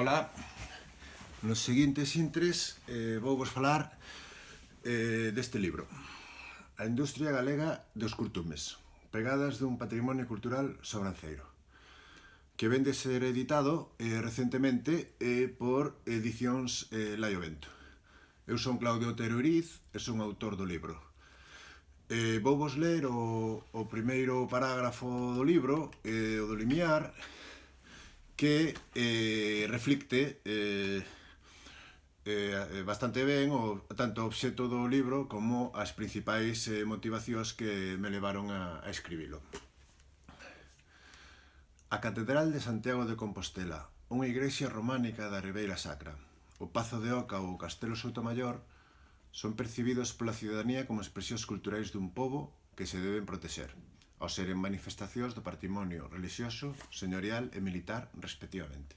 Ola, nos seguintes intres vou vos falar deste libro, A industria galega dos curtumes, pegadas dun patrimonio cultural sobranceiro, que vén de ser editado recentemente por Edicións Laio Vento. Eu son Claudio Otero Iriz e son autor do libro. Vou vos ler o primeiro parágrafo do libro, o do limiar, que reflicte bastante ben tanto o obxecto do libro como as principais motivacións que me levaron a escribilo. A Catedral de Santiago de Compostela, unha igrexa románica da Ribeira Sacra, o Pazo de Oca ou o Castelo Soutomaior son percibidos pola cidadanía como expresións culturais dun pobo que se deben protexer, ao seren manifestacións do patrimonio relixioso, señorial e militar, respectivamente.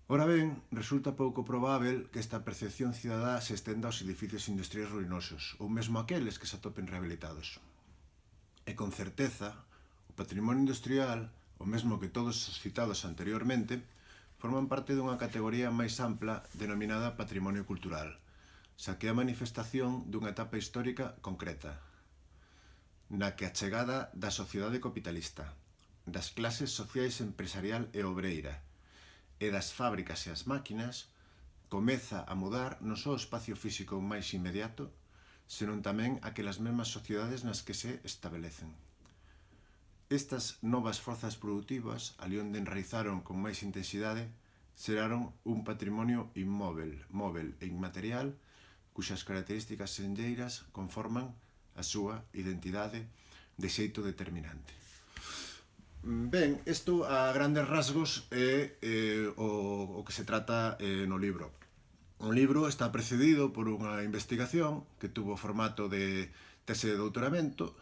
Ora ben, resulta pouco probável que esta percepción cidadá se estenda aos edificios industriais ruinosos, ou mesmo aqueles que se atopen rehabilitados. E con certeza, o patrimonio industrial, o mesmo que todos os citados anteriormente, forman parte dunha categoría máis ampla denominada patrimonio cultural, xa que é a manifestación dunha etapa histórica concreta, na que a chegada da sociedade capitalista, das clases sociais empresarial e obreira, e das fábricas e as máquinas, comeza a mudar non só o espacio físico máis inmediato, senón tamén aquelas mesmas sociedades nas que se estabelecen. Estas novas forzas productivas, ali onde enraizaron con máis intensidade, xeraron un patrimonio inmóvel, móvel e inmaterial, cuxas características senlleiras conforman a súa identidade de xeito determinante. Ben, isto a grandes rasgos é o que se trata no libro. O libro está precedido por unha investigación que tuvo formato de tese de doutoramento,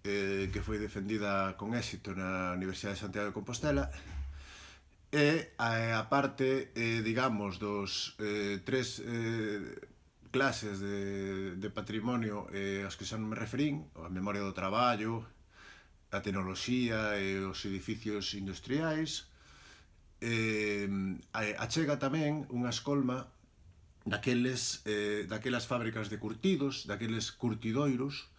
que foi defendida con éxito na Universidade de Santiago de Compostela, e a parte, digamos, dos tres clases de patrimonio aos que xa non me referín, a memoria do traballo, a tecnoloxía e os edificios industriais, achega tamén unha escolma daquelas fábricas de curtidos, daqueles curtidoiros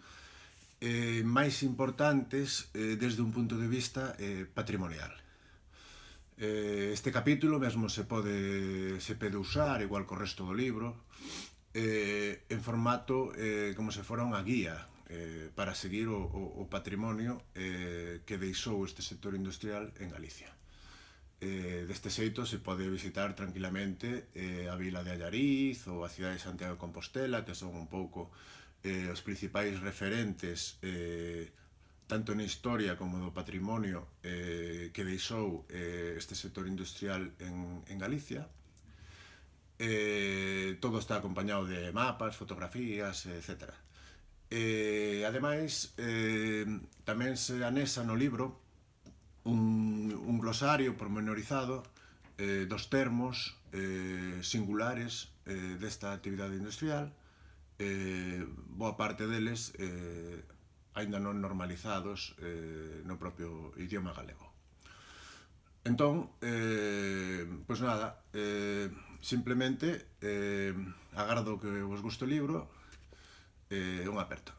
máis importantes desde un punto de vista patrimonial. Este capítulo mesmo se pode usar, igual co resto do libro, en formato como se fora unha guía para seguir o patrimonio que deixou este sector industrial en Galicia. Deste xeito se pode visitar tranquilamente a vila de Allariz ou a cidade de Santiago de Compostela, que son un pouco os principais referentes tanto na historia como do patrimonio que deixou este sector industrial en Galicia. Todo está acompañado de mapas, fotografías, etc. Ademais, tamén se anexa no libro un glosario pormenorizado dos termos singulares desta actividade industrial, boa parte deles aínda non normalizados no propio idioma galego. Entón, pois nada, simplemente agardo que vos guste o libro e unha aperta.